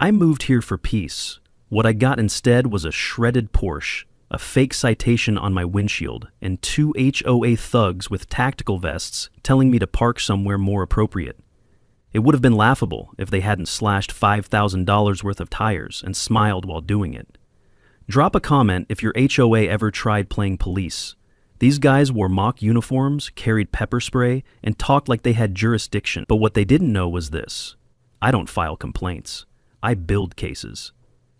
I moved here for peace. What I got instead was a shredded Porsche, a fake citation on my windshield, and two HOA thugs with tactical vests telling me to park somewhere more appropriate. It would have been laughable if they hadn't slashed $5,000 worth of tires and smiled while doing it. Drop a comment if your HOA ever tried playing police. These guys wore mock uniforms, carried pepper spray, and talked like they had jurisdiction. But what they didn't know was this: I don't file complaints. I build cases.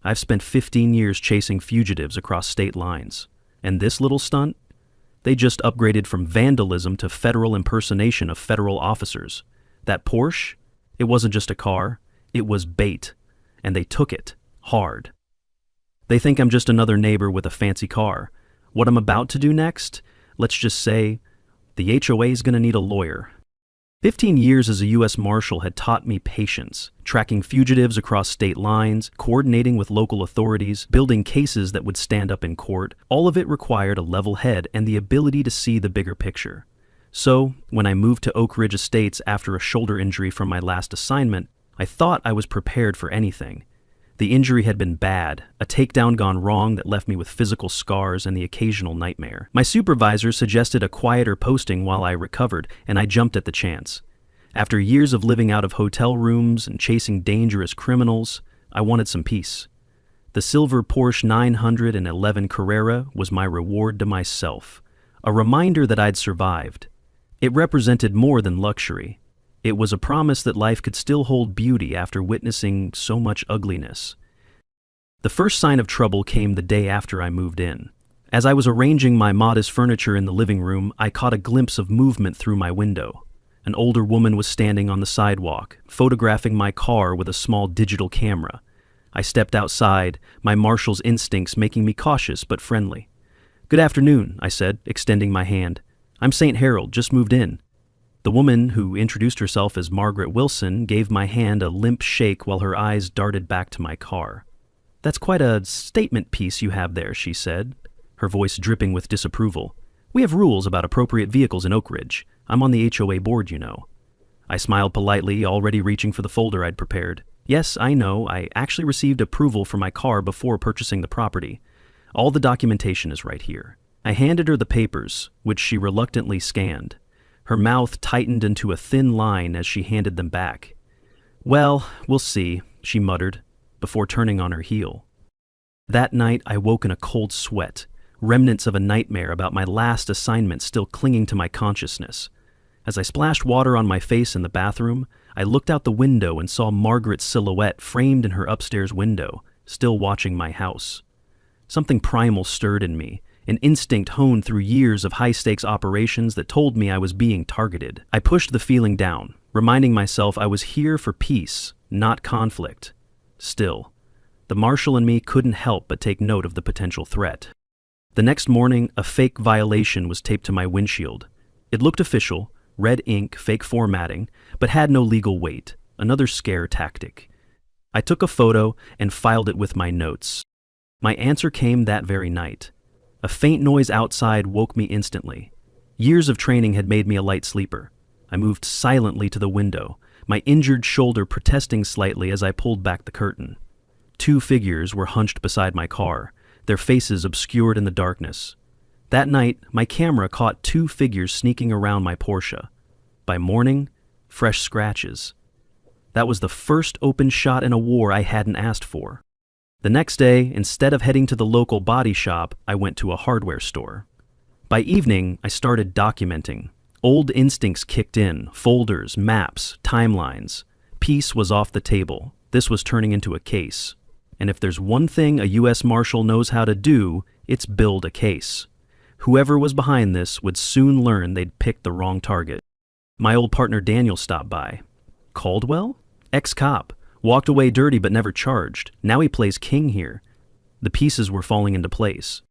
I've spent 15 years chasing fugitives across state lines. And this little stunt? They just upgraded from vandalism to federal impersonation of federal officers. That Porsche? It wasn't just a car. It was bait. And they took it hard. They think I'm just another neighbor with a fancy car. What I'm about to do next? Let's just say, the HOA is going to need a lawyer. 15 years as a U.S. Marshal had taught me patience, tracking fugitives across state lines, coordinating with local authorities, building cases that would stand up in court. All of it required a level head and the ability to see the bigger picture. So, when I moved to Oak Ridge Estates after a shoulder injury from my last assignment, I thought I was prepared for anything. The injury had been bad, a takedown gone wrong that left me with physical scars and the occasional nightmare. My supervisor suggested a quieter posting while I recovered, and I jumped at the chance. After years of living out of hotel rooms and chasing dangerous criminals, I wanted some peace. The silver Porsche 911 Carrera was my reward to myself, a reminder that I'd survived. It represented more than luxury. It was a promise that life could still hold beauty after witnessing so much ugliness. The first sign of trouble came the day after I moved in. As I was arranging my modest furniture in the living room, I caught a glimpse of movement through my window. An older woman was standing on the sidewalk, photographing my car with a small digital camera. I stepped outside, my Marshal's instincts making me cautious but friendly. "Good afternoon," I said, extending my hand. "I'm St. Harold, just moved in." The woman, who introduced herself as Margaret Wilson, gave my hand a limp shake while her eyes darted back to my car. "That's quite a statement piece you have there," she said, her voice dripping with disapproval. "We have rules about appropriate vehicles in Oak Ridge. I'm on the HOA board, you know." I smiled politely, already reaching for the folder I'd prepared. "Yes, I know. I actually received approval for my car before purchasing the property. All the documentation is right here." I handed her the papers, which she reluctantly scanned. Her mouth tightened into a thin line as she handed them back. "Well, we'll see," she muttered, before turning on her heel. That night, I woke in a cold sweat, remnants of a nightmare about my last assignment still clinging to my consciousness. As I splashed water on my face in the bathroom, I looked out the window and saw Margaret's silhouette framed in her upstairs window, still watching my house. Something primal stirred in me, an instinct honed through years of high-stakes operations that told me I was being targeted. I pushed the feeling down, reminding myself I was here for peace, not conflict. Still, the Marshal in me couldn't help but take note of the potential threat. The next morning, a fake violation was taped to my windshield. It looked official, red ink, fake formatting, but had no legal weight, another scare tactic. I took a photo and filed it with my notes. My answer came that very night. A faint noise outside woke me instantly. Years of training had made me a light sleeper. I moved silently to the window, my injured shoulder protesting slightly as I pulled back the curtain. Two figures were hunched beside my car, their faces obscured in the darkness. That night, my camera caught two figures sneaking around my Porsche. By morning, fresh scratches. That was the first open shot in a war I hadn't asked for. The next day, instead of heading to the local body shop, I went to a hardware store. By evening, I started documenting. Old instincts kicked in, folders, maps, timelines. Peace was off the table. This was turning into a case. And if there's one thing a U.S. Marshal knows how to do, it's build a case. Whoever was behind this would soon learn they'd picked the wrong target. My old partner Daniel stopped by. Caldwell? Ex-cop. Walked away dirty but never charged. Now he plays king here. The pieces were falling into place.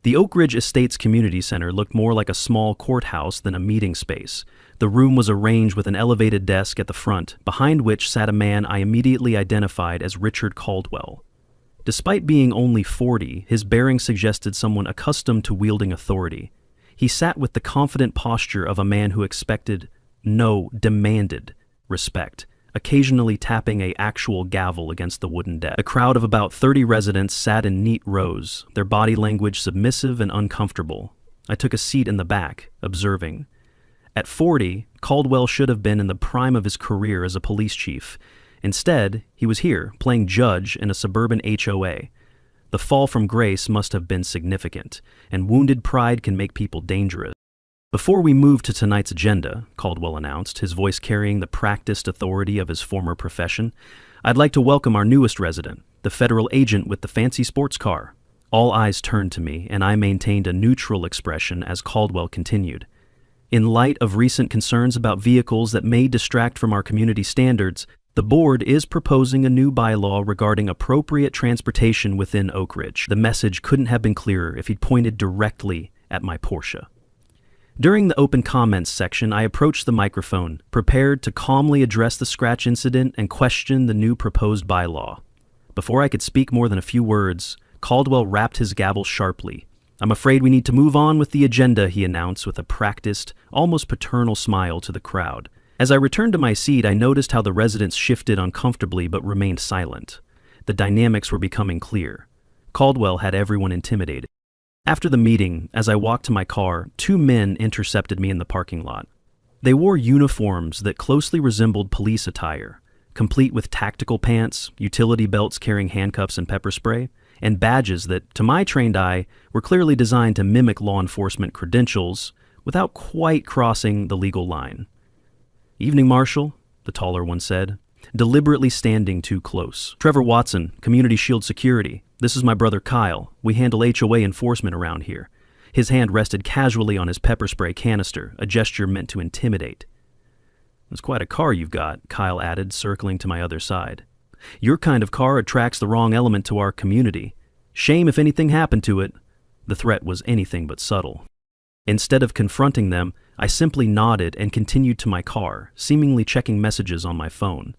The Oak Ridge Estates Community Center looked more like a small courthouse than a meeting space. The room was arranged with an elevated desk at the front, behind which sat a man I immediately identified as Richard Caldwell. Despite being only 40, his bearing suggested someone accustomed to wielding authority. He sat with the confident posture of a man who expected, no, demanded, respect. occasionally tapping an actual gavel against the wooden deck. A crowd of about 30 residents sat in neat rows, their body language submissive and uncomfortable. I took a seat in the back, observing. At 40, Caldwell should have been in the prime of his career as a police chief. Instead, he was here, playing judge in a suburban HOA. The fall from grace must have been significant, and wounded pride can make people dangerous. Before we move to tonight's agenda, Caldwell announced, his voice carrying the practiced authority of his former profession, I'd like to welcome our newest resident, the federal agent with the fancy sports car. All eyes turned to me, and I maintained a neutral expression as Caldwell continued. In light of recent concerns about vehicles that may distract from our community standards, the board is proposing a new bylaw regarding appropriate transportation within Oak Ridge. The message couldn't have been clearer if he'd pointed directly at my Porsche. During the open comments section, I approached the microphone, prepared to calmly address the scratch incident and question the new proposed bylaw. Before I could speak more than a few words, Caldwell rapped his gavel sharply. I'm afraid we need to move on with the agenda, he announced with a practiced, almost paternal smile to the crowd. As I returned to my seat, I noticed how the residents shifted uncomfortably but remained silent. The dynamics were becoming clear. Caldwell had everyone intimidated. After the meeting, as I walked to my car, 2 men intercepted me in the parking lot. They wore uniforms that closely resembled police attire, complete with tactical pants, utility belts carrying handcuffs and pepper spray, and badges that, to my trained eye, were clearly designed to mimic law enforcement credentials without quite crossing the legal line. Evening, Marshal, the taller one said, deliberately standing too close. Trevor Watson, Community Shield Security. This is my brother Kyle. We handle HOA enforcement around here. His hand rested casually on his pepper spray canister, a gesture meant to intimidate. It's quite a car you've got, Kyle added, circling to my other side. Your kind of car attracts the wrong element to our community. Shame if anything happened to it. The threat was anything but subtle. Instead of confronting them, I simply nodded and continued to my car, seemingly checking messages on my phone.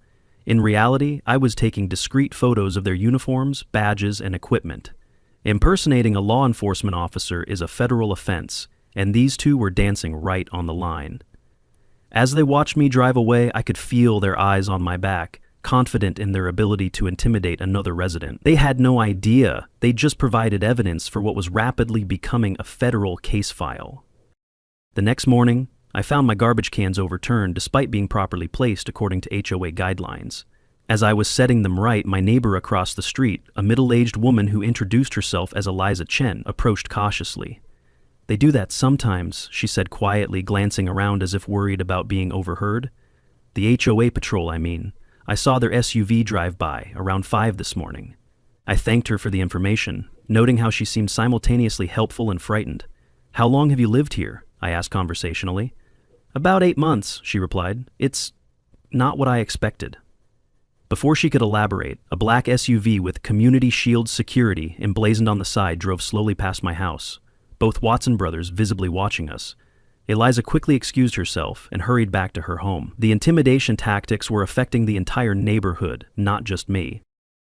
In reality, I was taking discreet photos of their uniforms, badges, and equipment. Impersonating a law enforcement officer is a federal offense, and these 2 were dancing right on the line. As they watched me drive away, I could feel their eyes on my back, confident in their ability to intimidate another resident. They had no idea. They just provided evidence for what was rapidly becoming a federal case file. The next morning, I found my garbage cans overturned despite being properly placed according to HOA guidelines. As I was setting them right, my neighbor across the street, a middle-aged woman who introduced herself as Eliza Chen, approached cautiously. They do that sometimes, she said quietly, glancing around as if worried about being overheard. The HOA patrol, I mean. I saw their SUV drive by around 5 this morning. I thanked her for the information, noting how she seemed simultaneously helpful and frightened. How long have you lived here? I asked conversationally. About 8 months, she replied. It's not what I expected. Before she could elaborate, a black SUV with Community Shield Security emblazoned on the side drove slowly past my house, both Watson brothers visibly watching us. Eliza quickly excused herself and hurried back to her home. The intimidation tactics were affecting the entire neighborhood, not just me.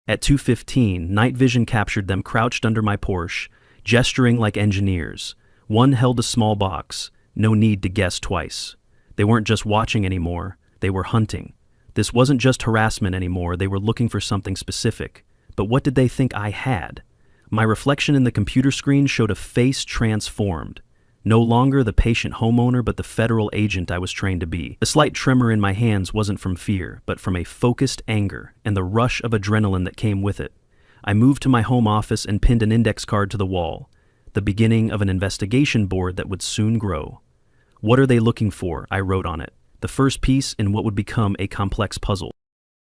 At 2:15, night vision captured them crouched under my Porsche, gesturing like engineers. One held a small box. No need to guess twice. They weren't just watching anymore, they were hunting. This wasn't just harassment anymore, they were looking for something specific. But what did they think I had? My reflection in the computer screen showed a face transformed. No longer the patient homeowner, but the federal agent I was trained to be. The slight tremor in my hands wasn't from fear, but from a focused anger and the rush of adrenaline that came with it. I moved to my home office and pinned an index card to the wall, the beginning of an investigation board that would soon grow. What are they looking for? I wrote on it, the first piece in what would become a complex puzzle.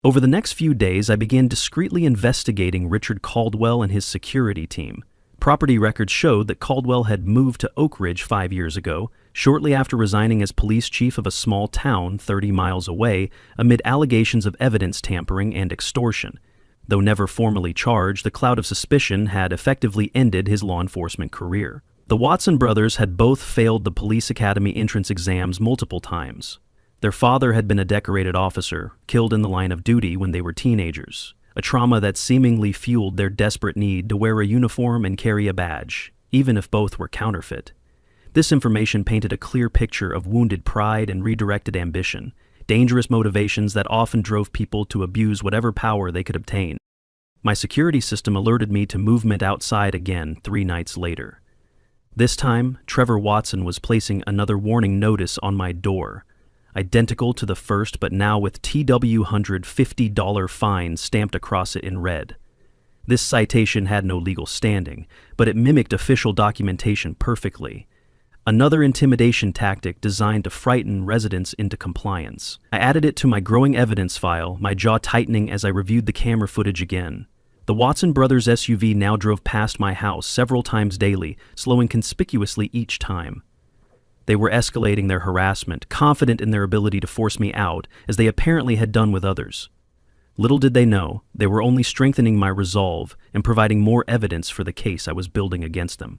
Over the next few days, I began discreetly investigating Richard Caldwell and his security team. Property records showed that Caldwell had moved to Oak Ridge 5 years ago, shortly after resigning as police chief of a small town 30 miles away, amid allegations of evidence tampering and extortion. Though never formally charged, the cloud of suspicion had effectively ended his law enforcement career. The Watson brothers had both failed the police academy entrance exams multiple times. Their father had been a decorated officer, killed in the line of duty when they were teenagers, a trauma that seemingly fueled their desperate need to wear a uniform and carry a badge, even if both were counterfeit. This information painted a clear picture of wounded pride and redirected ambition, dangerous motivations that often drove people to abuse whatever power they could obtain. My security system alerted me to movement outside again 3 nights later. This time, Trevor Watson was placing another warning notice on my door, identical to the first but now with TW $150 fine stamped across it in red. This citation had no legal standing, but it mimicked official documentation perfectly. Another intimidation tactic designed to frighten residents into compliance. I added it to my growing evidence file, my jaw tightening as I reviewed the camera footage again. The Watson brothers' SUV now drove past my house several times daily, slowing conspicuously each time. They were escalating their harassment, confident in their ability to force me out, as they apparently had done with others. Little did they know, they were only strengthening my resolve and providing more evidence for the case I was building against them.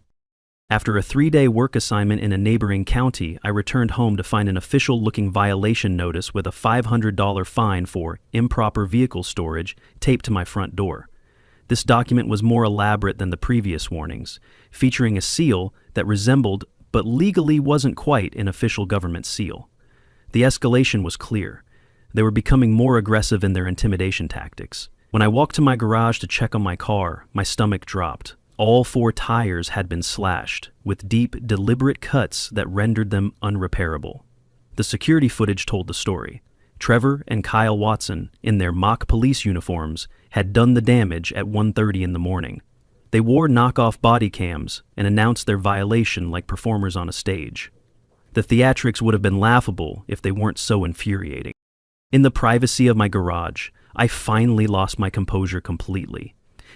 After a 3-day work assignment in a neighboring county, I returned home to find an official-looking violation notice with a $500 fine for improper vehicle storage taped to my front door. This document was more elaborate than the previous warnings, featuring a seal that resembled but legally wasn't quite an official government seal. The escalation was clear. They were becoming more aggressive in their intimidation tactics. When I walked to my garage to check on my car, my stomach dropped. All 4 tires had been slashed, with deep, deliberate cuts that rendered them unrepairable. The security footage told the story. Trevor and Kyle Watson, in their mock police uniforms, had done the damage at 1:30 in the morning. They wore knockoff body cams and announced their violation like performers on a stage. The theatrics would have been laughable if they weren't so infuriating. In the privacy of my garage, I finally lost my composure completely.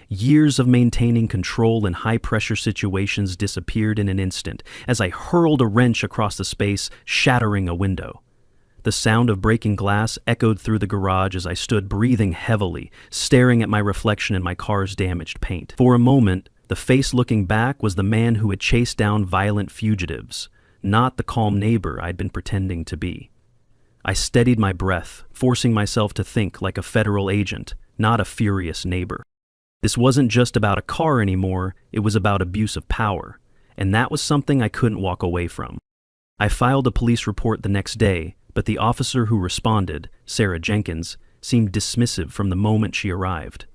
Years of maintaining control in high-pressure situations disappeared in an instant as I hurled a wrench across the space, shattering a window. The sound of breaking glass echoed through the garage as I stood breathing heavily, staring at my reflection in my car's damaged paint. For a moment, the face looking back was the man who had chased down violent fugitives, not the calm neighbor I'd been pretending to be. I steadied my breath, forcing myself to think like a federal agent, not a furious neighbor. This wasn't just about a car anymore, it was about abuse of power, and that was something I couldn't walk away from. I filed a police report the next day, but the officer who responded, Sarah Jenkins, seemed dismissive from the moment she arrived.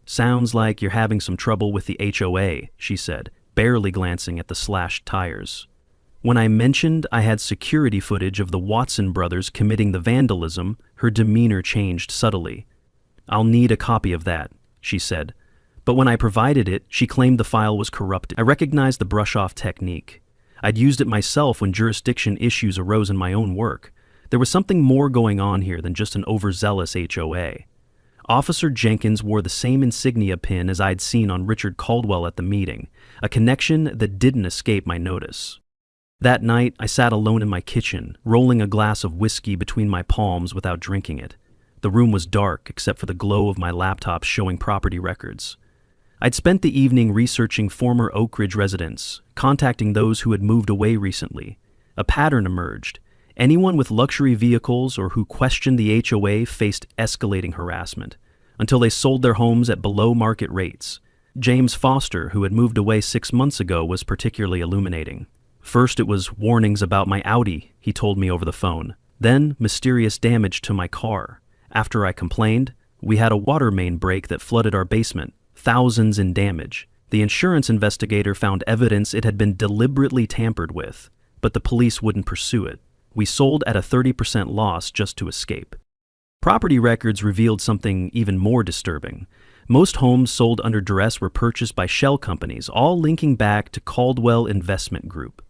"Sounds like you're having some trouble with the HOA," she said, barely glancing at the slashed tires. When I mentioned I had security footage of the Watson brothers committing the vandalism, her demeanor changed subtly. "I'll need a copy of that," she said. But when I provided it, she claimed the file was corrupted. I recognized the brush-off technique. I'd used it myself when jurisdiction issues arose in my own work. There was something more going on here than just an overzealous HOA. Officer Jenkins wore the same insignia pin as I'd seen on Richard Caldwell at the meeting, a connection that didn't escape my notice. That night, I sat alone in my kitchen, rolling a glass of whiskey between my palms without drinking it. The room was dark except for the glow of my laptop showing property records. I'd spent the evening researching former Oak Ridge residents, contacting those who had moved away recently. A pattern emerged. Anyone with luxury vehicles or who questioned the HOA faced escalating harassment, until they sold their homes at below-market rates. James Foster, who had moved away 6 months ago, was particularly illuminating. First it was warnings about my Audi, he told me over the phone. Then mysterious damage to my car. After I complained, we had a water main break that flooded our basement, thousands in damage. The insurance investigator found evidence it had been deliberately tampered with, but the police wouldn't pursue it. We sold at a 30% loss just to escape. Property records revealed something even more disturbing. Most homes sold under duress were purchased by shell companies, all linking back to Caldwell Investment Group.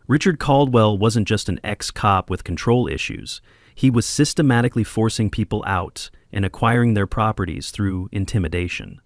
Richard Caldwell wasn't just an ex-cop with control issues. He was systematically forcing people out and acquiring their properties through intimidation.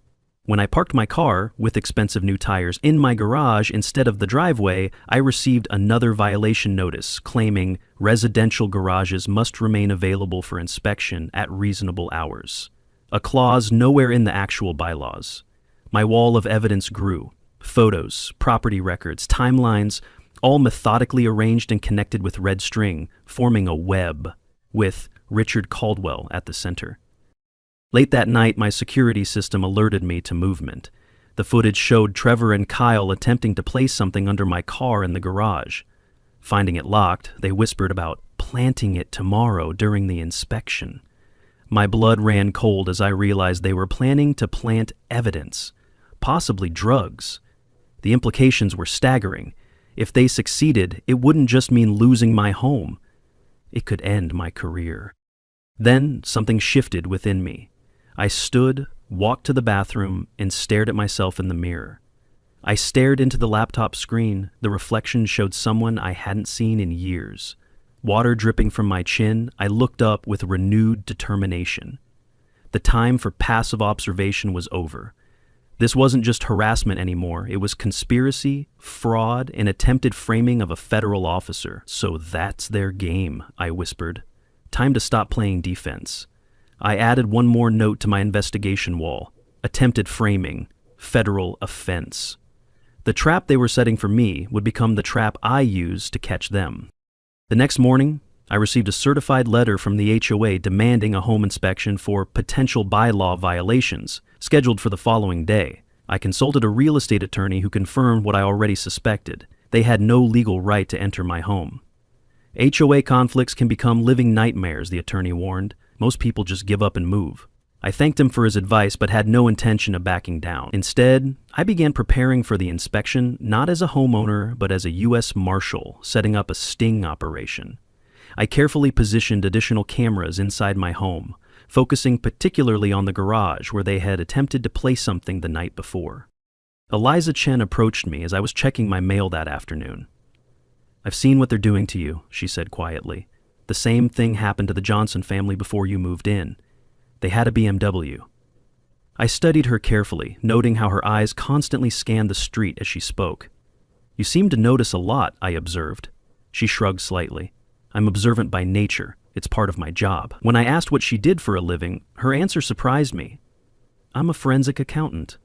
When I parked my car, with expensive new tires, in my garage instead of the driveway, I received another violation notice claiming residential garages must remain available for inspection at reasonable hours. A clause nowhere in the actual bylaws. My wall of evidence grew. Photos, property records, timelines, all methodically arranged and connected with red string, forming a web, with Richard Caldwell at the center. Late that night, my security system alerted me to movement. The footage showed Trevor and Kyle attempting to place something under my car in the garage. Finding it locked, they whispered about planting it tomorrow during the inspection. My blood ran cold as I realized they were planning to plant evidence, possibly drugs. The implications were staggering. If they succeeded, it wouldn't just mean losing my home. It could end my career. Then something shifted within me. I stood, walked to the bathroom, and stared at myself in the mirror. I stared into the laptop screen. The reflection showed someone I hadn't seen in years. Water dripping from my chin, I looked up with renewed determination. The time for passive observation was over. This wasn't just harassment anymore. It was conspiracy, fraud, and attempted framing of a federal officer. So that's their game, I whispered. Time to stop playing defense. I added one more note to my investigation wall. Attempted framing. Federal offense. The trap they were setting for me would become the trap I used to catch them. The next morning, I received a certified letter from the HOA demanding a home inspection for potential bylaw violations, scheduled for the following day. I consulted a real estate attorney who confirmed what I already suspected. They had no legal right to enter my home. HOA conflicts can become living nightmares, the attorney warned. Most people just give up and move. I thanked him for his advice but had no intention of backing down. Instead, I began preparing for the inspection not as a homeowner but as a U.S. Marshal, setting up a sting operation. I carefully positioned additional cameras inside my home, focusing particularly on the garage where they had attempted to place something the night before. Eliza Chen approached me as I was checking my mail that afternoon. "I've seen what they're doing to you," she said quietly. "The same thing happened to the Johnson family before you moved in. They had a BMW." I studied her carefully, noting how her eyes constantly scanned the street as she spoke. "You seem to notice a lot," I observed. She shrugged slightly. "I'm observant by nature. It's part of my job." When I asked what she did for a living, her answer surprised me. "I'm a forensic accountant."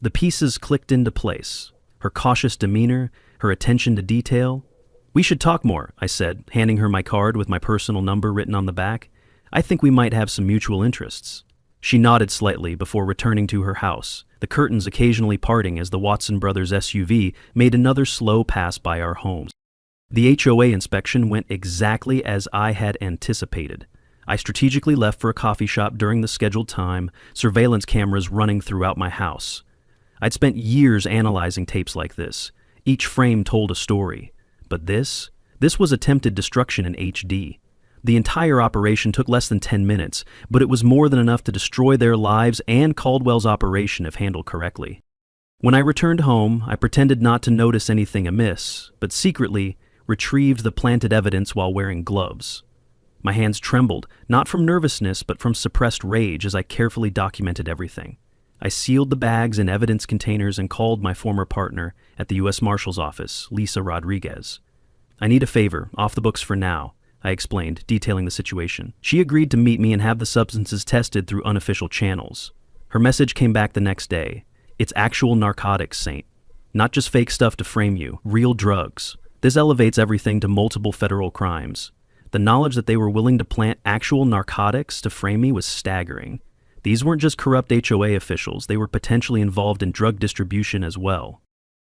The pieces clicked into place. Her cautious demeanor, her attention to detail. "We should talk more," I said, handing her my card with my personal number written on the back. "I think we might have some mutual interests." She nodded slightly before returning to her house, the curtains occasionally parting as the Watson brothers' SUV made another slow pass by our homes. The HOA inspection went exactly as I had anticipated. I strategically left for a coffee shop during the scheduled time, surveillance cameras running throughout my house. I'd spent years analyzing tapes like this. Each frame told a story. But this was attempted destruction in HD. The entire operation took less than 10 minutes, but it was more than enough to destroy their lives and Caldwell's operation if handled correctly. When I returned home, I pretended not to notice anything amiss, but secretly retrieved the planted evidence while wearing gloves. My hands trembled, not from nervousness but from suppressed rage as I carefully documented everything. I sealed the bags in evidence containers and called my former partner at the U.S. Marshal's office, Lisa Rodriguez. "I need a favor, off the books for now," I explained, detailing the situation. She agreed to meet me and have the substances tested through unofficial channels. Her message came back the next day. "It's actual narcotics, Saint. Not just fake stuff to frame you, real drugs. This elevates everything to multiple federal crimes." The knowledge that they were willing to plant actual narcotics to frame me was staggering. These weren't just corrupt HOA officials, they were potentially involved in drug distribution as well.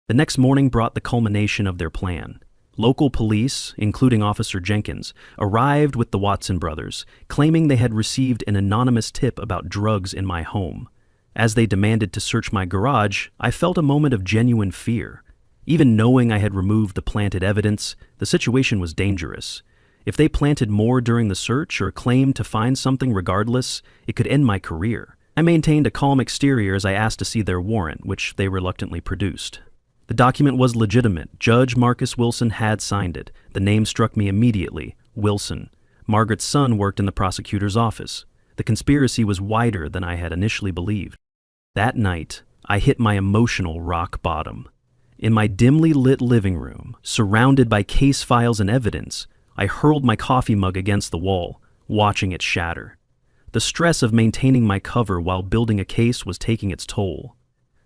The next morning brought the culmination of their plan. Local police, including Officer Jenkins, arrived with the Watson brothers, claiming they had received an anonymous tip about drugs in my home. As they demanded to search my garage, I felt a moment of genuine fear. Even knowing I had removed the planted evidence, the situation was dangerous. If they planted more during the search or claimed to find something regardless, it could end my career. I maintained a calm exterior as I asked to see their warrant, which they reluctantly produced. The document was legitimate. Judge Marcus Wilson had signed it. The name struck me immediately. Wilson. Margaret's son worked in the prosecutor's office. The conspiracy was wider than I had initially believed. That night, I hit my emotional rock bottom. In my dimly lit living room, surrounded by case files and evidence, I hurled my coffee mug against the wall, watching it shatter. The stress of maintaining my cover while building a case was taking its toll.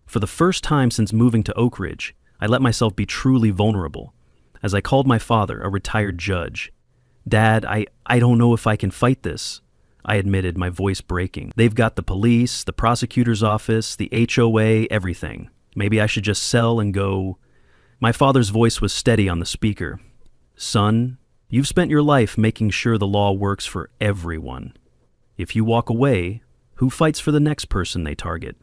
For the first time since moving to Oak Ridge, I let myself be truly vulnerable. As I called my father, a retired judge. "Dad, I don't know if I can fight this," I admitted, my voice breaking. "They've got the police, the prosecutor's office, the HOA, everything. Maybe I should just sell and go." My father's voice was steady on the speaker. "Son, You've spent your life making sure the law works for everyone. If you walk away, who fights for the next person they target?"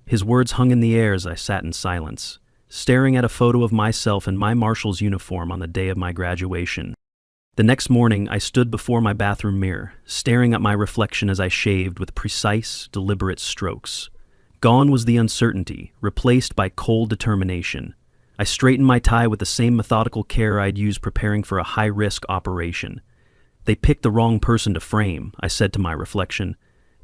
His words hung in the air as I sat in silence, staring at a photo of myself in my Marshal's uniform on the day of my graduation. The next morning, I stood before my bathroom mirror, staring at my reflection as I shaved with precise, deliberate strokes. Gone was the uncertainty, replaced by cold determination. I straightened my tie with the same methodical care I'd used preparing for a high-risk operation. "They picked the wrong person to frame," I said to my reflection.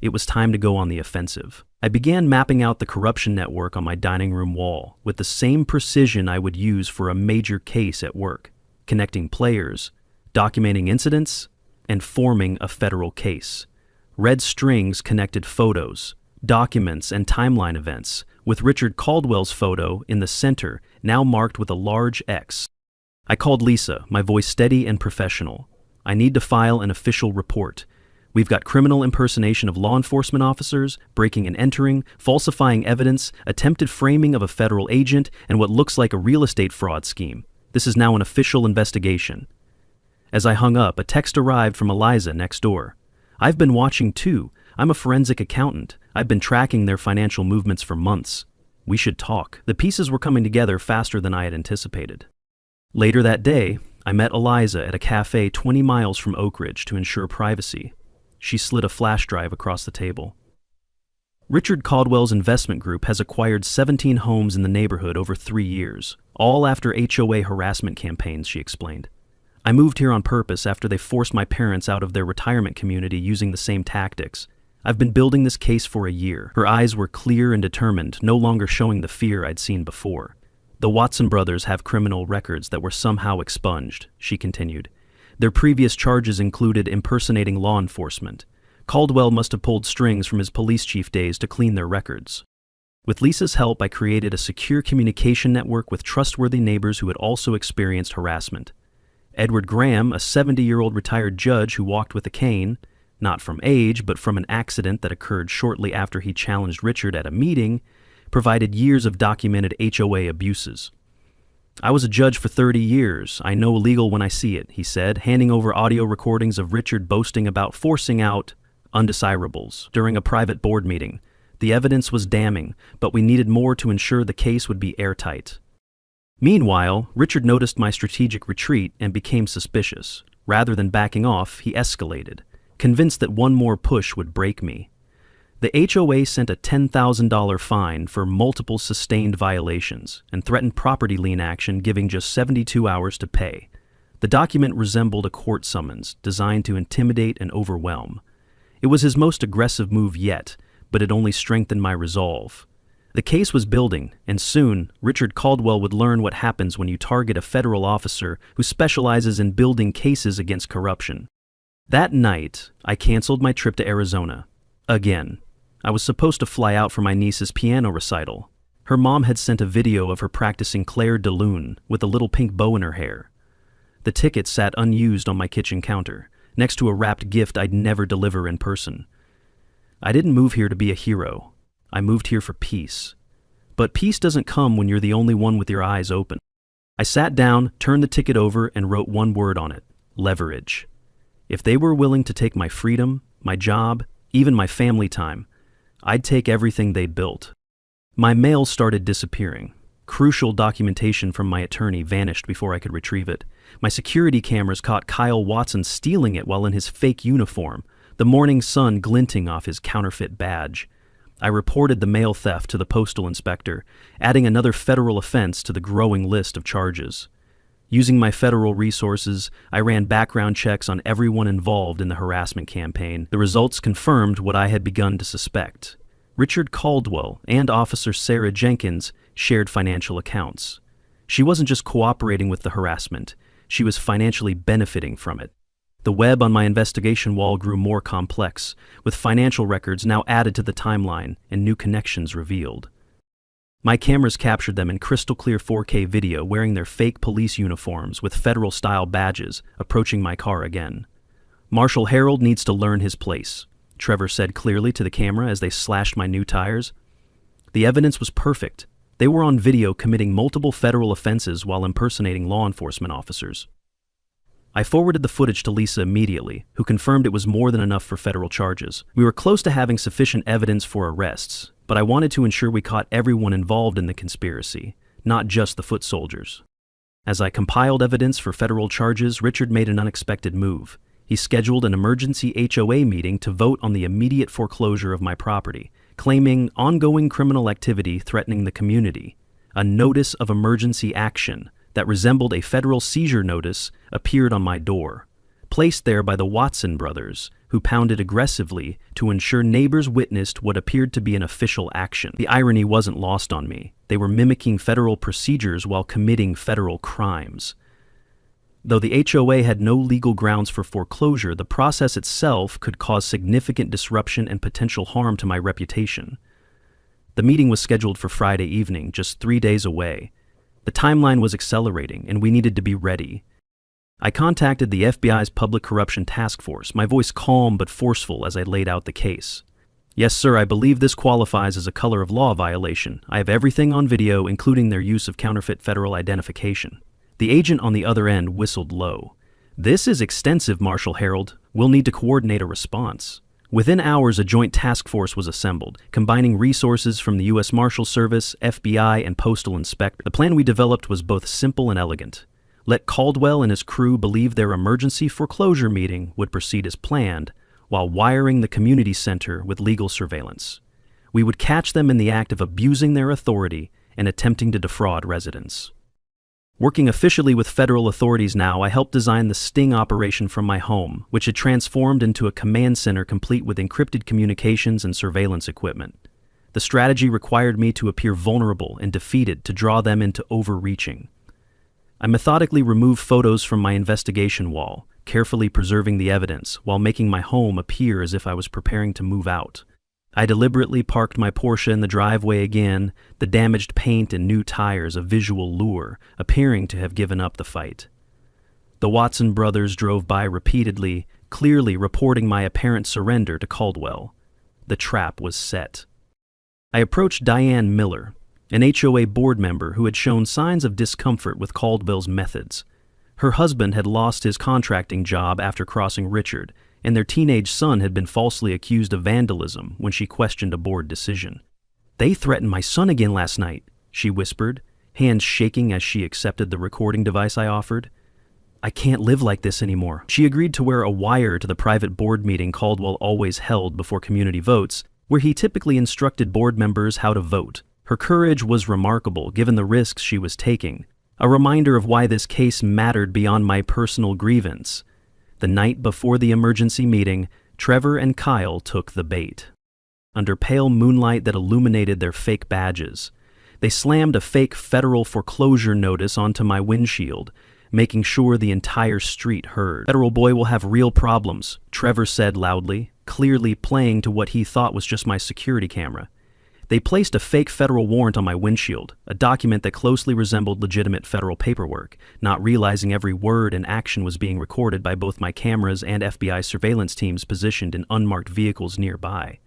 It was time to go on the offensive. I began mapping out the corruption network on my dining room wall with the same precision I would use for a major case at work, connecting players, documenting incidents, and forming a federal case. Red strings connected photos, documents, and timeline events, with Richard Caldwell's photo in the center, now marked with a large X. I called Lisa, my voice steady and professional. "I need to file an official report. We've got criminal impersonation of law enforcement officers, breaking and entering, falsifying evidence, attempted framing of a federal agent, and what looks like a real estate fraud scheme. This is now an official investigation." As I hung up, a text arrived from Eliza next door. "I've been watching too. I'm a forensic accountant. I've been tracking their financial movements for months. We should talk." The pieces were coming together faster than I had anticipated. Later that day, I met Eliza at a cafe 20 miles from Oak Ridge to ensure privacy. She slid a flash drive across the table. "Richard Caldwell's investment group has acquired 17 homes in the neighborhood over 3 years, all after HOA harassment campaigns," she explained. "I moved here on purpose after they forced my parents out of their retirement community using the same tactics. I've been building this case for a year." Her eyes were clear and determined, no longer showing the fear I'd seen before. "The Watson brothers have criminal records that were somehow expunged," she continued. "Their previous charges included impersonating law enforcement. Caldwell must have pulled strings from his police chief days to clean their records. With Lisa's help, I created a secure communication network with trustworthy neighbors who had also experienced harassment. Edward Graham, a 70-year-old retired judge who walked with a cane, not from age, but from an accident that occurred shortly after he challenged Richard at a meeting, provided years of documented HOA abuses. "I was a judge for 30 years. I know legal when I see it," he said, handing over audio recordings of Richard boasting about forcing out undesirables during a private board meeting. "The evidence was damning, but we needed more to ensure the case would be airtight." Meanwhile, Richard noticed my strategic retreat and became suspicious. Rather than backing off, he escalated, convinced that one more push would break me. The HOA sent a $10,000 fine for multiple sustained violations and threatened property lien action, giving just 72 hours to pay. The document resembled a court summons designed to intimidate and overwhelm. It was his most aggressive move yet, but it only strengthened my resolve. The case was building, and soon, Richard Caldwell would learn what happens when you target a federal officer who specializes in building cases against corruption. That night, I canceled my trip to Arizona. Again. I was supposed to fly out for my niece's piano recital. Her mom had sent a video of her practicing Claire de Lune with a little pink bow in her hair. The ticket sat unused on my kitchen counter, next to a wrapped gift I'd never deliver in person. I didn't move here to be a hero. I moved here for peace. But peace doesn't come when you're the only one with your eyes open. I sat down, turned the ticket over, and wrote one word on it: leverage. If they were willing to take my freedom, my job, even my family time, I'd take everything they built. My mail started disappearing. Crucial documentation from my attorney vanished before I could retrieve it. My security cameras caught Kyle Watson stealing it while in his fake uniform, the morning sun glinting off his counterfeit badge. I reported the mail theft to the postal inspector, adding another federal offense to the growing list of charges. Using my federal resources, I ran background checks on everyone involved in the harassment campaign. The results confirmed what I had begun to suspect. Richard Caldwell and Officer Sarah Jenkins shared financial accounts. She wasn't just cooperating with the harassment, she was financially benefiting from it. The web on my investigation wall grew more complex, with financial records now added to the timeline and new connections revealed. My cameras captured them in crystal-clear 4K video wearing their fake police uniforms with federal-style badges, approaching my car again. "Marshal Harold needs to learn his place," Trevor said clearly to the camera as they slashed my new tires. The evidence was perfect. They were on video committing multiple federal offenses while impersonating law enforcement officers. I forwarded the footage to Lisa immediately, who confirmed it was more than enough for federal charges. We were close to having sufficient evidence for arrests, but I wanted to ensure we caught everyone involved in the conspiracy, not just the foot soldiers. As I compiled evidence for federal charges, Richard made an unexpected move. He scheduled an emergency HOA meeting to vote on the immediate foreclosure of my property, claiming ongoing criminal activity threatening the community. A notice of emergency action that resembled a federal seizure notice appeared on my door, placed there by the Watson brothers, who pounded aggressively to ensure neighbors witnessed what appeared to be an official action. The irony wasn't lost on me. They were mimicking federal procedures while committing federal crimes. Though the HOA had no legal grounds for foreclosure, the process itself could cause significant disruption and potential harm to my reputation. The meeting was scheduled for Friday evening, just 3 days away. The timeline was accelerating, and we needed to be ready. I contacted the FBI's Public Corruption Task Force, my voice calm but forceful as I laid out the case. "Yes, sir, I believe this qualifies as a color of law violation. I have everything on video, including their use of counterfeit federal identification." The agent on the other end whistled low. "This is extensive, Marshal Harold. We'll need to coordinate a response." Within hours, a joint task force was assembled, combining resources from the U.S. Marshal Service, FBI, and Postal Inspector. The plan we developed was both simple and elegant. Let Caldwell and his crew believe their emergency foreclosure meeting would proceed as planned, while wiring the community center with legal surveillance. We would catch them in the act of abusing their authority and attempting to defraud residents. Working officially with federal authorities now, I helped design the sting operation from my home, which had transformed into a command center complete with encrypted communications and surveillance equipment. The strategy required me to appear vulnerable and defeated to draw them into overreaching. I methodically removed photos from my investigation wall, carefully preserving the evidence while making my home appear as if I was preparing to move out. I deliberately parked my Porsche in the driveway again, the damaged paint and new tires a visual lure, appearing to have given up the fight. The Watson brothers drove by repeatedly, clearly reporting my apparent surrender to Caldwell. The trap was set. I approached Diane Miller, an HOA board member who had shown signs of discomfort with Caldwell's methods. Her husband had lost his contracting job after crossing Richard, and their teenage son had been falsely accused of vandalism when she questioned a board decision. "They threatened my son again last night," she whispered, hands shaking as she accepted the recording device I offered. "I can't live like this anymore." She agreed to wear a wire to the private board meeting Caldwell always held before community votes, where he typically instructed board members how to vote. Her courage was remarkable given the risks she was taking, a reminder of why this case mattered beyond my personal grievance. The night before the emergency meeting, Trevor and Kyle took the bait. Under pale moonlight that illuminated their fake badges, they slammed a fake federal foreclosure notice onto my windshield, making sure the entire street heard. "Federal boy will have real problems," Trevor said loudly, clearly playing to what he thought was just my security camera. They placed a fake federal warrant on my windshield, a document that closely resembled legitimate federal paperwork, not realizing every word and action was being recorded by both my cameras and FBI surveillance teams positioned in unmarked vehicles nearby.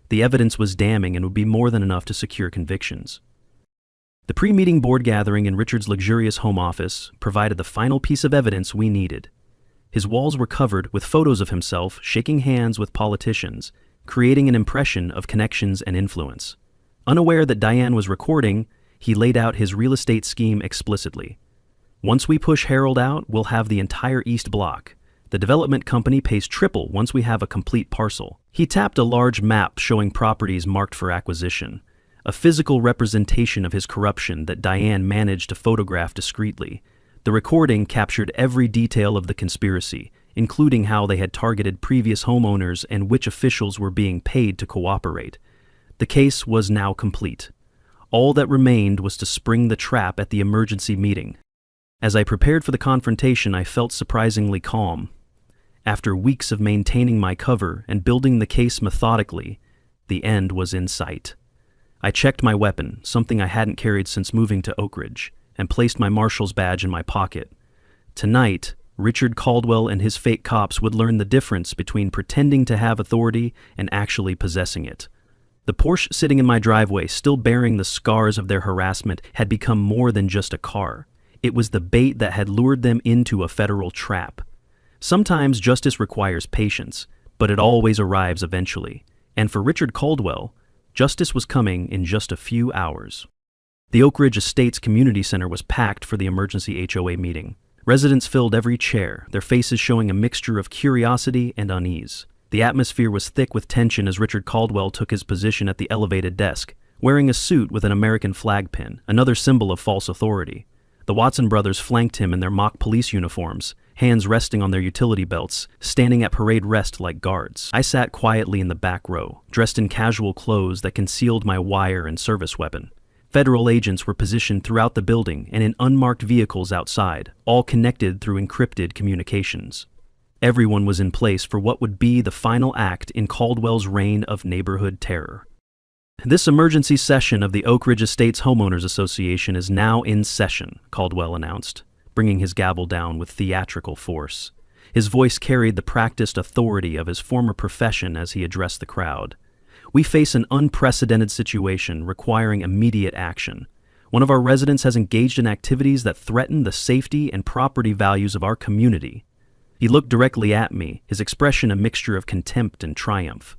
The evidence was damning and would be more than enough to secure convictions. The pre-meeting board gathering in Richard's luxurious home office provided the final piece of evidence we needed. His walls were covered with photos of himself shaking hands with politicians, creating an impression of connections and influence. Unaware that Diane was recording, he laid out his real estate scheme explicitly. "Once we push Harold out, we'll have the entire East Block. The development company pays triple once we have a complete parcel." He tapped a large map showing properties marked for acquisition, a physical representation of his corruption that Diane managed to photograph discreetly. The recording captured every detail of the conspiracy, including how they had targeted previous homeowners and which officials were being paid to cooperate. The case was now complete. All that remained was to spring the trap at the emergency meeting. As I prepared for the confrontation, I felt surprisingly calm. After weeks of maintaining my cover and building the case methodically, the end was in sight. I checked my weapon, something I hadn't carried since moving to Oak Ridge, and placed my Marshal's badge in my pocket. Tonight, Richard Caldwell and his fake cops would learn the difference between pretending to have authority and actually possessing it. The Porsche sitting in my driveway, still bearing the scars of their harassment, had become more than just a car. It was the bait that had lured them into a federal trap. Sometimes justice requires patience, but it always arrives eventually. And for Richard Caldwell, justice was coming in just a few hours. The Oak Ridge Estates Community Center was packed for the emergency HOA meeting. Residents filled every chair, their faces showing a mixture of curiosity and unease. The atmosphere was thick with tension as Richard Caldwell took his position at the elevated desk, wearing a suit with an American flag pin, another symbol of false authority. The Watson brothers flanked him in their mock police uniforms, hands resting on their utility belts, standing at parade rest like guards. I sat quietly in the back row, dressed in casual clothes that concealed my wire and service weapon. Federal agents were positioned throughout the building and in unmarked vehicles outside, all connected through encrypted communications. Everyone was in place for what would be the final act in Caldwell's reign of neighborhood terror. This emergency session of the Oak Ridge Estates Homeowners Association is now in session, Caldwell announced, bringing his gavel down with theatrical force. His voice carried the practiced authority of his former profession as he addressed the crowd. We face an unprecedented situation requiring immediate action. One of our residents has engaged in activities that threaten the safety and property values of our community. He looked directly at me, his expression a mixture of contempt and triumph.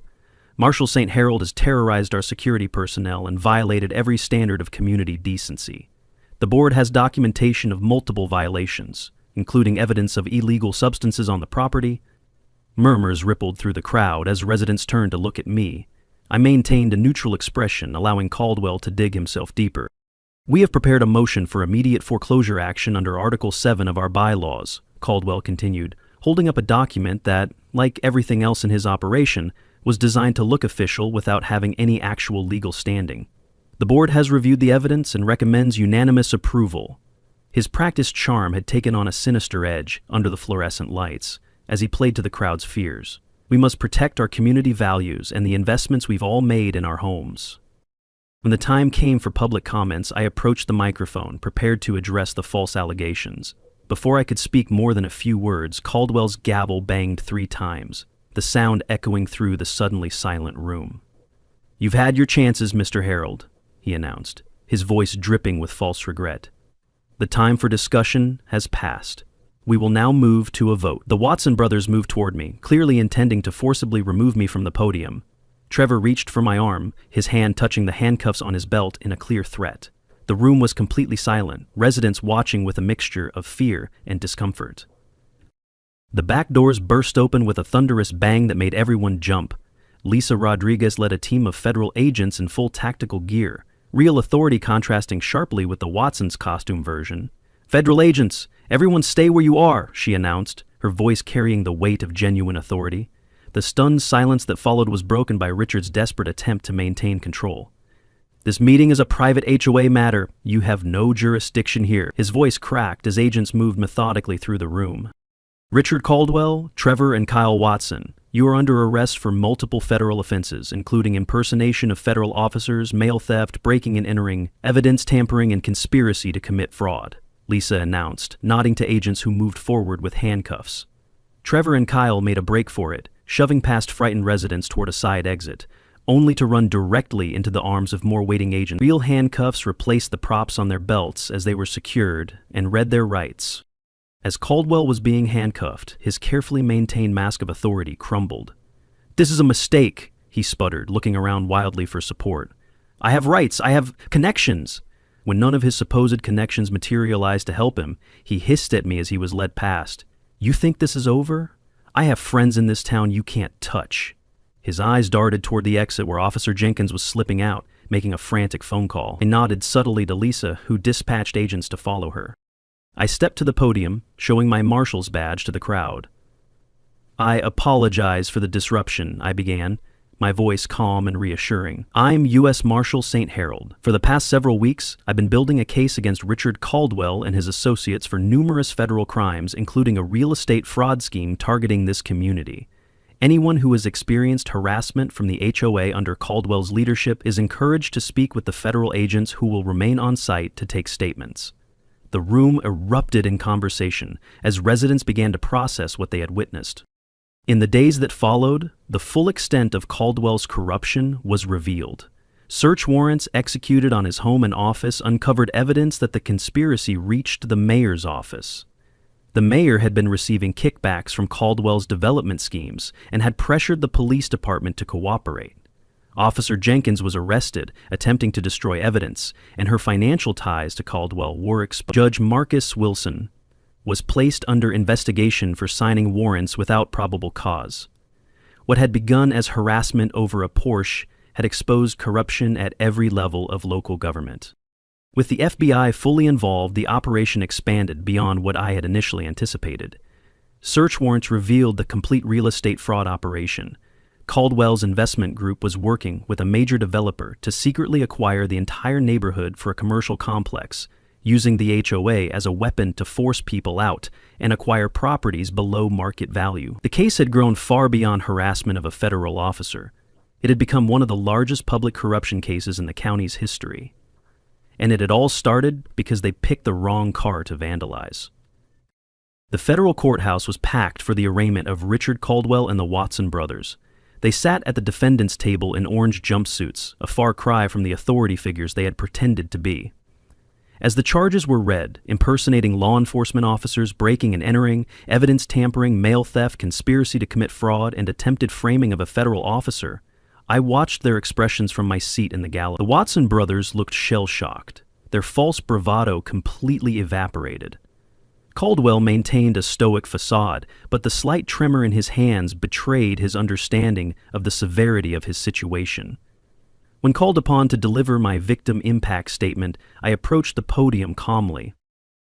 Marshal St. Harold has terrorized our security personnel and violated every standard of community decency. The board has documentation of multiple violations, including evidence of illegal substances on the property. Murmurs rippled through the crowd as residents turned to look at me. I maintained a neutral expression, allowing Caldwell to dig himself deeper. We have prepared a motion for immediate foreclosure action under Article 7 of our bylaws, Caldwell continued, holding up a document that, like everything else in his operation, was designed to look official without having any actual legal standing. The board has reviewed the evidence and recommends unanimous approval. His practiced charm had taken on a sinister edge under the fluorescent lights as he played to the crowd's fears. We must protect our community values and the investments we've all made in our homes. When the time came for public comments, I approached the microphone, prepared to address the false allegations. Before I could speak more than a few words, Caldwell's gavel banged 3 times, the sound echoing through the suddenly silent room. "You've had your chances, Mr. Harold," he announced, his voice dripping with false regret. "The time for discussion has passed. We will now move to a vote." The Watson brothers moved toward me, clearly intending to forcibly remove me from the podium. Trevor reached for my arm, his hand touching the handcuffs on his belt in a clear threat. The room was completely silent, residents watching with a mixture of fear and discomfort. The back doors burst open with a thunderous bang that made everyone jump. Lisa Rodriguez led a team of federal agents in full tactical gear, real authority contrasting sharply with the Watsons' costume version. "Federal agents, everyone stay where you are," she announced, her voice carrying the weight of genuine authority. The stunned silence that followed was broken by Richard's desperate attempt to maintain control. "This meeting is a private HOA matter. You have no jurisdiction here." His voice cracked as agents moved methodically through the room. "Richard Caldwell, Trevor, and Kyle Watson, you are under arrest for multiple federal offenses, including impersonation of federal officers, mail theft, breaking and entering, evidence tampering, and conspiracy to commit fraud," Lisa announced, nodding to agents who moved forward with handcuffs. Trevor and Kyle made a break for it, shoving past frightened residents toward a side exit, only to run directly into the arms of more waiting agents. Real handcuffs replaced the props on their belts as they were secured and read their rights. As Caldwell was being handcuffed, his carefully maintained mask of authority crumbled. "This is a mistake," he sputtered, looking around wildly for support. "I have rights, I have connections." When none of his supposed connections materialized to help him, he hissed at me as he was led past. "You think this is over? I have friends in this town you can't touch." His eyes darted toward the exit where Officer Jenkins was slipping out, making a frantic phone call. I nodded subtly to Lisa, who dispatched agents to follow her. I stepped to the podium, showing my Marshal's badge to the crowd. "I apologize for the disruption," I began, my voice calm and reassuring. "I'm U.S. Marshal St. Harold. For the past several weeks, I've been building a case against Richard Caldwell and his associates for numerous federal crimes, including a real estate fraud scheme targeting this community. Anyone who has experienced harassment from the HOA under Caldwell's leadership is encouraged to speak with the federal agents who will remain on site to take statements." The room erupted in conversation as residents began to process what they had witnessed. In the days that followed, the full extent of Caldwell's corruption was revealed. Search warrants executed on his home and office uncovered evidence that the conspiracy reached the mayor's office. The mayor had been receiving kickbacks from Caldwell's development schemes and had pressured the police department to cooperate. Officer Jenkins was arrested, attempting to destroy evidence, and her financial ties to Caldwell were exposed. Judge Marcus Wilson was placed under investigation for signing warrants without probable cause. What had begun as harassment over a Porsche had exposed corruption at every level of local government. With the FBI fully involved, the operation expanded beyond what I had initially anticipated. Search warrants revealed the complete real estate fraud operation. Caldwell's investment group was working with a major developer to secretly acquire the entire neighborhood for a commercial complex, using the HOA as a weapon to force people out and acquire properties below market value. The case had grown far beyond harassment of a federal officer. It had become one of the largest public corruption cases in the county's history. And it had all started because they picked the wrong car to vandalize. The federal courthouse was packed for the arraignment of Richard Caldwell and the Watson brothers. They sat at the defendant's table in orange jumpsuits, a far cry from the authority figures they had pretended to be. As the charges were read, impersonating law enforcement officers, breaking and entering, evidence tampering, mail theft, conspiracy to commit fraud, and attempted framing of a federal officer, I watched their expressions from my seat in the gallery. The Watson brothers looked shell-shocked. Their false bravado completely evaporated. Caldwell maintained a stoic facade, but the slight tremor in his hands betrayed his understanding of the severity of his situation. When called upon to deliver my victim impact statement, I approached the podium calmly.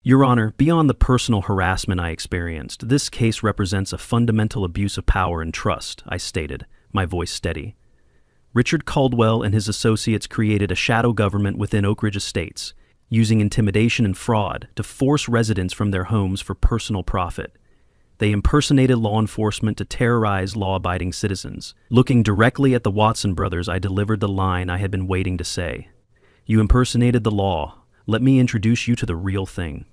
Your Honor, beyond the personal harassment I experienced, this case represents a fundamental abuse of power and trust, I stated, my voice steady. Richard Caldwell and his associates created a shadow government within Oak Ridge Estates, using intimidation and fraud to force residents from their homes for personal profit. They impersonated law enforcement to terrorize law-abiding citizens. Looking directly at the Watson brothers, I delivered the line I had been waiting to say. You impersonated the law. Let me introduce you to the real thing.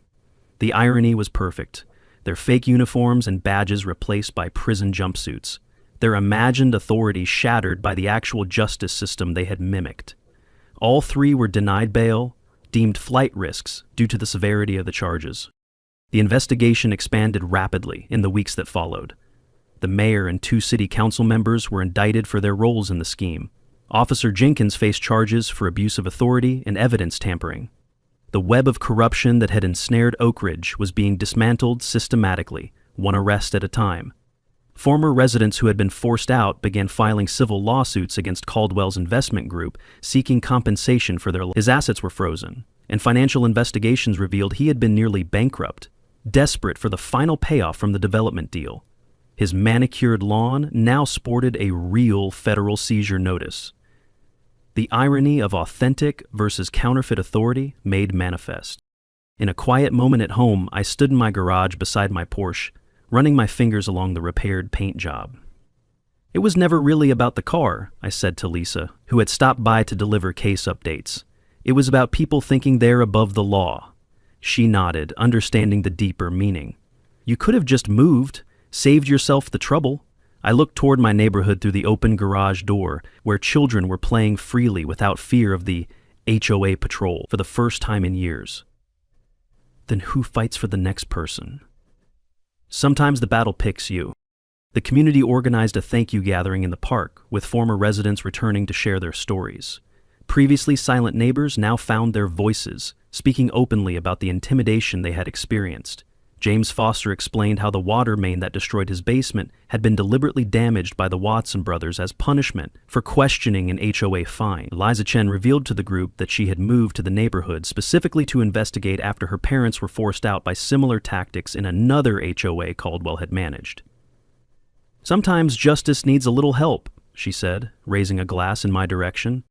The irony was perfect. Their fake uniforms and badges replaced by prison jumpsuits. Their imagined authority shattered by the actual justice system they had mimicked. All three were denied bail, deemed flight risks due to the severity of the charges. The investigation expanded rapidly in the weeks that followed. The mayor and 2 city council members were indicted for their roles in the scheme. Officer Jenkins faced charges for abuse of authority and evidence tampering. The web of corruption that had ensnared Oak Ridge was being dismantled systematically, one arrest at a time. Former residents who had been forced out began filing civil lawsuits against Caldwell's investment group, seeking compensation for their loss. His assets were frozen, and financial investigations revealed he had been nearly bankrupt, desperate for the final payoff from the development deal. His manicured lawn now sported a real federal seizure notice. The irony of authentic versus counterfeit authority made manifest. In a quiet moment at home, I stood in my garage beside my Porsche, running my fingers along the repaired paint job. It was never really about the car, I said to Lisa, who had stopped by to deliver case updates. It was about people thinking they're above the law. She nodded, understanding the deeper meaning. You could have just moved, saved yourself the trouble. I looked toward my neighborhood through the open garage door, where children were playing freely without fear of the HOA patrol for the first time in years. Then who fights for the next person? Sometimes the battle picks you. The community organized a thank you gathering in the park, with former residents returning to share their stories. Previously silent neighbors now found their voices, speaking openly about the intimidation they had experienced. James Foster explained how the water main that destroyed his basement had been deliberately damaged by the Watson brothers as punishment for questioning an HOA fine. Eliza Chen revealed to the group that she had moved to the neighborhood specifically to investigate after her parents were forced out by similar tactics in another HOA Caldwell had managed. Sometimes justice needs a little help, she said, raising a glass in my direction.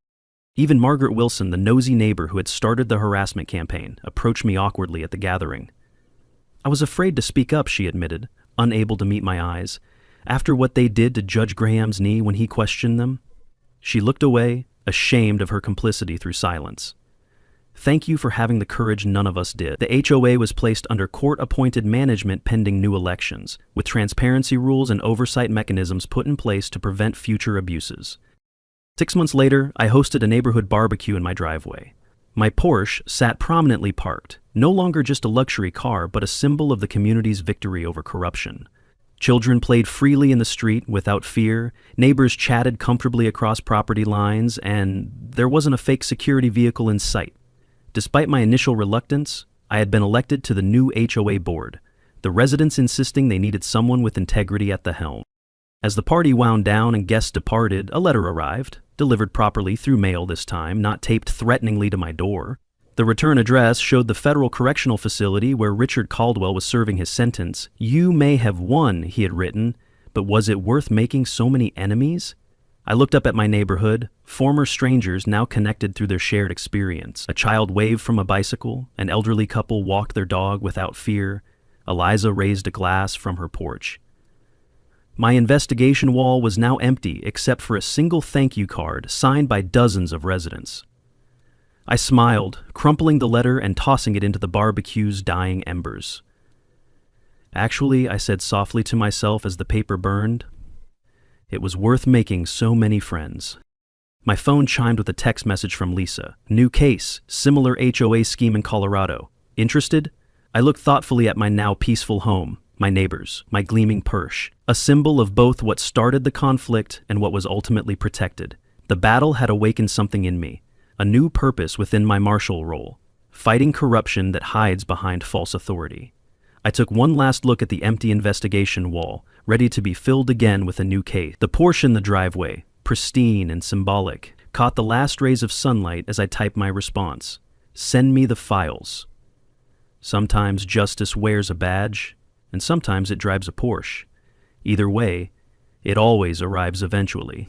Even Margaret Wilson, the nosy neighbor who had started the harassment campaign, approached me awkwardly at the gathering. I was afraid to speak up, she admitted, unable to meet my eyes. After what they did to Judge Graham's knee when he questioned them, she looked away, ashamed of her complicity through silence. Thank you for having the courage none of us did. The HOA was placed under court-appointed management pending new elections, with transparency rules and oversight mechanisms put in place to prevent future abuses. 6 months later, I hosted a neighborhood barbecue in my driveway. My Porsche sat prominently parked, No longer just a luxury car, but a symbol of the community's victory over corruption. Children played freely in the street without fear, neighbors chatted comfortably across property lines, and there wasn't a fake security vehicle in sight. Despite my initial reluctance, I had been elected to the new HOA board, the residents insisting they needed someone with integrity at the helm. As the party wound down and guests departed, a letter arrived, delivered properly through mail this time, not taped threateningly to my door. The return address showed the federal correctional facility where Richard Caldwell was serving his sentence. "You may have won," he had written, "but was it worth making so many enemies?" I looked up at my neighborhood, former strangers now connected through their shared experience. A child waved from a bicycle, an elderly couple walked their dog without fear, Eliza raised a glass from her porch. My investigation wall was now empty except for a single thank you card signed by dozens of residents. I smiled, crumpling the letter and tossing it into the barbecue's dying embers. Actually, I said softly to myself as the paper burned, it was worth making so many friends. My phone chimed with a text message from Lisa. "New case, similar HOA scheme in Colorado. Interested?" I looked thoughtfully at my now peaceful home, my neighbors, my gleaming Porsche, a symbol of both what started the conflict and what was ultimately protected. The battle had awakened something in me, a new purpose within my Marshal role, fighting corruption that hides behind false authority. I took one last look at the empty investigation wall, ready to be filled again with a new case. The Porsche in the driveway, pristine and symbolic, caught the last rays of sunlight as I typed my response. "Send me the files." Sometimes justice wears a badge, and sometimes it drives a Porsche. Either way, it always arrives eventually.